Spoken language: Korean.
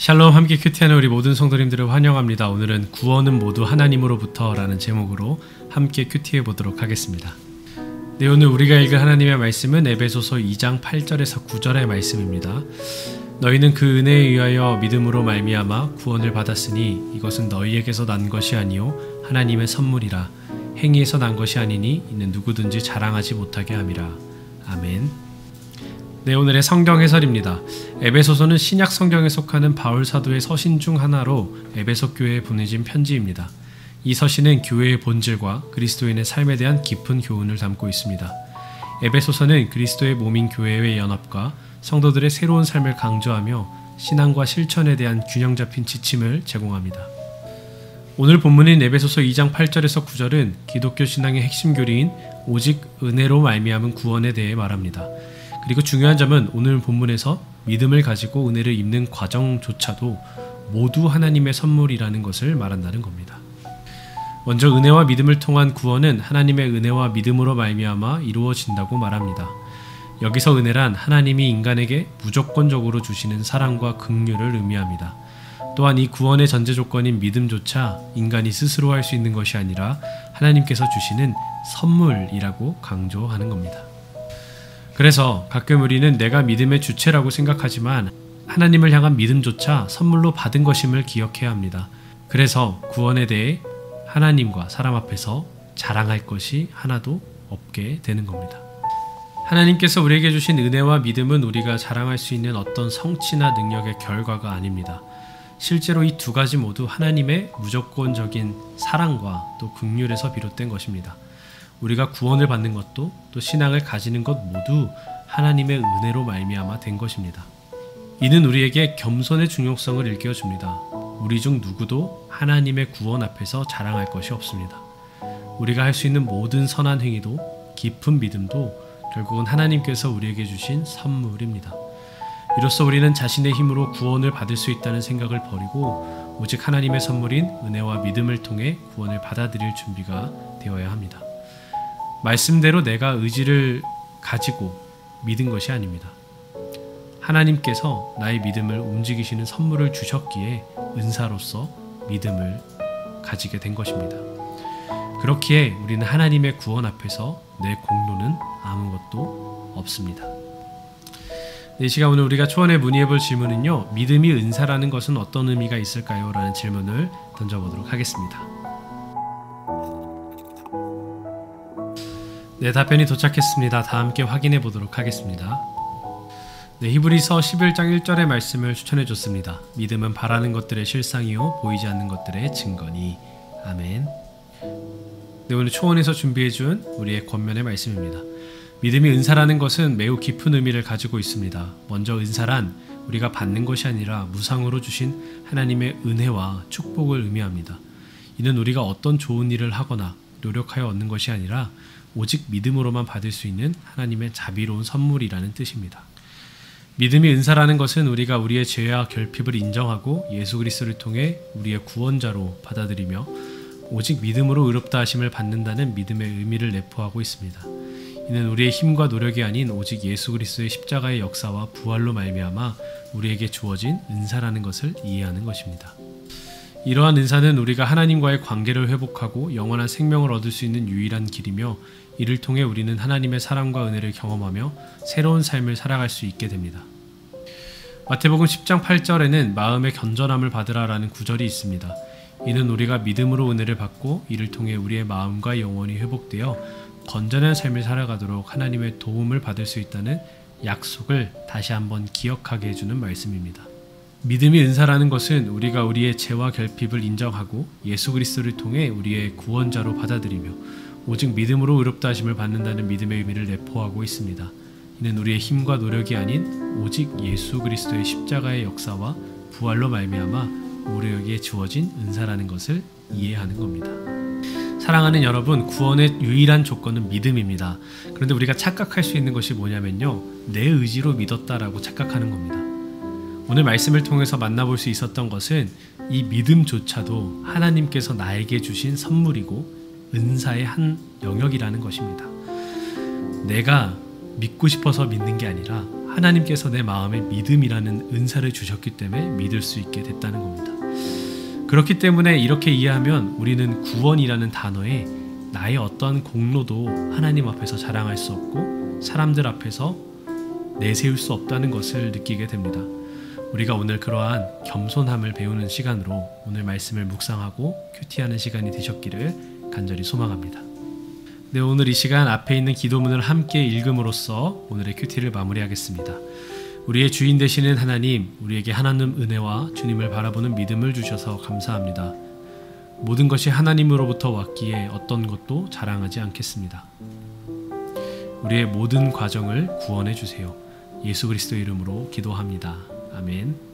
샬롬, 함께 큐티하는 우리 모든 성도님들을 환영합니다. 오늘은 구원은 모두 하나님으로부터 라는 제목으로 함께 큐티해 보도록 하겠습니다. 네, 오늘 우리가 읽을 하나님의 말씀은 에베소서 2장 8절에서 9절의 말씀입니다. 너희는 그 은혜에 의하여 믿음으로 말미암아 구원을 받았으니 이것은 너희에게서 난 것이 아니요 하나님의 선물이라. 행위에서 난 것이 아니니 이는 누구든지 자랑하지 못하게 함이라. 아멘. 네, 오늘의 성경 해설입니다. 에베소서는 신약 성경에 속하는 바울 사도의 서신 중 하나로 에베소 교회에 보내진 편지입니다. 이 서신은 교회의 본질과 그리스도인의 삶에 대한 깊은 교훈을 담고 있습니다. 에베소서는 그리스도의 몸인 교회의 연합과 성도들의 새로운 삶을 강조하며 신앙과 실천에 대한 균형 잡힌 지침을 제공합니다. 오늘 본문인 에베소서 2장 8절에서 9절은 기독교 신앙의 핵심 교리인 오직 은혜로 말미암은 구원에 대해 말합니다. 그리고 중요한 점은 오늘 본문에서 믿음을 가지고 은혜를 입는 과정조차도 모두 하나님의 선물이라는 것을 말한다는 겁니다. 먼저 은혜와 믿음을 통한 구원은 하나님의 은혜와 믿음으로 말미암아 이루어진다고 말합니다. 여기서 은혜란 하나님이 인간에게 무조건적으로 주시는 사랑과 긍휼을 의미합니다. 또한 이 구원의 전제 조건인 믿음조차 인간이 스스로 할 수 있는 것이 아니라 하나님께서 주시는 선물이라고 강조하는 겁니다. 그래서 가끔 우리는 내가 믿음의 주체라고 생각하지만 하나님을 향한 믿음조차 선물로 받은 것임을 기억해야 합니다. 그래서 구원에 대해 하나님과 사람 앞에서 자랑할 것이 하나도 없게 되는 겁니다. 하나님께서 우리에게 주신 은혜와 믿음은 우리가 자랑할 수 있는 어떤 성취나 능력의 결과가 아닙니다. 실제로 이 두 가지 모두 하나님의 무조건적인 사랑과 또 긍휼에서 비롯된 것입니다. 우리가 구원을 받는 것도 또 신앙을 가지는 것 모두 하나님의 은혜로 말미암아 된 것입니다. 이는 우리에게 겸손의 중요성을 일깨워줍니다. 우리 중 누구도 하나님의 구원 앞에서 자랑할 것이 없습니다. 우리가 할 수 있는 모든 선한 행위도 깊은 믿음도 결국은 하나님께서 우리에게 주신 선물입니다. 이로써 우리는 자신의 힘으로 구원을 받을 수 있다는 생각을 버리고 오직 하나님의 선물인 은혜와 믿음을 통해 구원을 받아들일 준비가 되어야 합니다. 말씀대로 내가 의지를 가지고 믿은 것이 아닙니다. 하나님께서 나의 믿음을 움직이시는 선물을 주셨기에 은사로서 믿음을 가지게 된 것입니다. 그렇기에 우리는 하나님의 구원 앞에서 내 공로는 아무것도 없습니다. 이 시간 오늘 우리가 초안에 문의해 볼 질문은요, 믿음이 은사라는 것은 어떤 의미가 있을까요? 라는 질문을 던져보도록 하겠습니다. 네, 답변이 도착했습니다. 다 함께 확인해 보도록 하겠습니다. 네, 히브리서 11장 1절의 말씀을 추천해 줬습니다. 믿음은 바라는 것들의 실상이요 보이지 않는 것들의 증거니. 아멘. 네, 오늘 초원에서 준비해 준 우리의 권면의 말씀입니다. 믿음이 은사라는 것은 매우 깊은 의미를 가지고 있습니다. 먼저 은사란 우리가 받는 것이 아니라 무상으로 주신 하나님의 은혜와 축복을 의미합니다. 이는 우리가 어떤 좋은 일을 하거나 노력하여 얻는 것이 아니라 오직 믿음으로만 받을 수 있는 하나님의 자비로운 선물이라는 뜻입니다. 믿음이 은사라는 것은 우리가 우리의 죄와 결핍을 인정하고 예수 그리스도를 통해 우리의 구원자로 받아들이며 오직 믿음으로 의롭다 하심을 받는다는 믿음의 의미를 내포하고 있습니다. 이는 우리의 힘과 노력이 아닌 오직 예수 그리스도의 십자가의 역사와 부활로 말미암아 우리에게 주어진 은사라는 것을 이해하는 것입니다. 이러한 은사는 우리가 하나님과의 관계를 회복하고 영원한 생명을 얻을 수 있는 유일한 길이며 이를 통해 우리는 하나님의 사랑과 은혜를 경험하며 새로운 삶을 살아갈 수 있게 됩니다. 마태복음 10장 8절에는 마음의 견전함을 받으라라는 구절이 있습니다. 이는 우리가 믿음으로 은혜를 받고 이를 통해 우리의 마음과 영혼이 회복되어 건전한 삶을 살아가도록 하나님의 도움을 받을 수 있다는 약속을 다시 한번 기억하게 해주는 말씀입니다. 믿음이 은사라는 것은 우리가 우리의 죄와 결핍을 인정하고 예수 그리스도를 통해 우리의 구원자로 받아들이며 오직 믿음으로 의롭다 하심을 받는다는 믿음의 의미를 내포하고 있습니다. 이는 우리의 힘과 노력이 아닌 오직 예수 그리스도의 십자가의 역사와 부활로 말미암아 우리에게 주어진 은사라는 것을 이해하는 겁니다. 사랑하는 여러분, 구원의 유일한 조건은 믿음입니다. 그런데 우리가 착각할 수 있는 것이 뭐냐면요, 내 의지로 믿었다라고 착각하는 겁니다. 오늘 말씀을 통해서 만나볼 수 있었던 것은 이 믿음조차도 하나님께서 나에게 주신 선물이고 은사의 한 영역이라는 것입니다. 내가 믿고 싶어서 믿는 게 아니라 하나님께서 내 마음에 믿음이라는 은사를 주셨기 때문에 믿을 수 있게 됐다는 겁니다. 그렇기 때문에 이렇게 이해하면 우리는 구원이라는 단어에 나의 어떤 공로도 하나님 앞에서 자랑할 수 없고 사람들 앞에서 내세울 수 없다는 것을 느끼게 됩니다. 우리가 오늘 그러한 겸손함을 배우는 시간으로 오늘 말씀을 묵상하고 큐티하는 시간이 되셨기를 간절히 소망합니다. 네, 오늘 이 시간 앞에 있는 기도문을 함께 읽음으로써 오늘의 큐티를 마무리하겠습니다. 우리의 주인 되시는 하나님, 우리에게 하나님 은혜와 주님을 바라보는 믿음을 주셔서 감사합니다. 모든 것이 하나님으로부터 왔기에 어떤 것도 자랑하지 않겠습니다. 우리의 모든 과정을 구원해 주세요. 예수 그리스도 이름으로 기도합니다. 아멘.